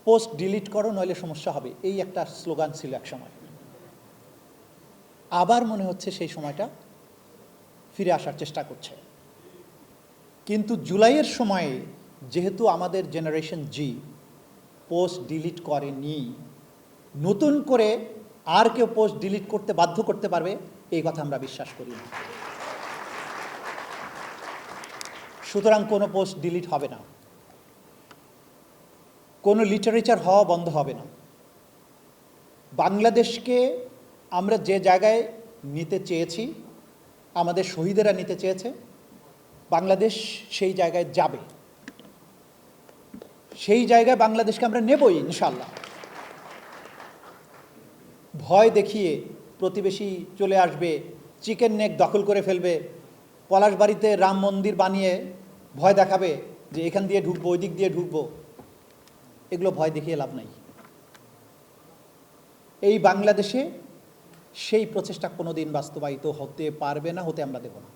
Post delete করো নইলে সমস্যা হবে, এই একটা স্লোগান ছিল এক সময়। আবার মনে হচ্ছে সেই সময়টা ফিরে আসার চেষ্টা করছে। কিন্তু জুলাইয়ের সময়ে যেহেতু আমাদের জেনারেশন জি পোস্ট ডিলিট করেনি, নতুন করে আর কেউ পোস্ট ডিলিট করতে বাধ্য করতে পারবে এই কথা আমরা বিশ্বাস করি না। সুতরাং কোনো পোস্ট ডিলিট হবে না, কোনো লিটারেচার হওয়া বন্ধ হবে না। বাংলাদেশকে আমরা যে জায়গায় নিতে চেয়েছি, আমাদের শহীদেরা নিতে চেয়েছে, বাংলাদেশ সেই জায়গায় যাবে, সেই জায়গায় বাংলাদেশকে আমরা নেবই ইনশাল্লাহ। ভয় দেখিয়ে প্রতিবেশী চলে আসবে, চিকেন নেক দখল করে ফেলবে, পলাশবাড়িতে রাম মন্দির বানিয়ে ভয় দেখাবে যে এখান দিয়ে ঢুকবো, ওই দিক দিয়ে ঢুকবো, এগুলো ভয় দেখিয়ে লাভ নাই। এই বাংলাদেশে সেই প্রচেষ্টা কোনোদিন বাস্তবায়িত হতে পারবে না, হতে আমরা দেব না।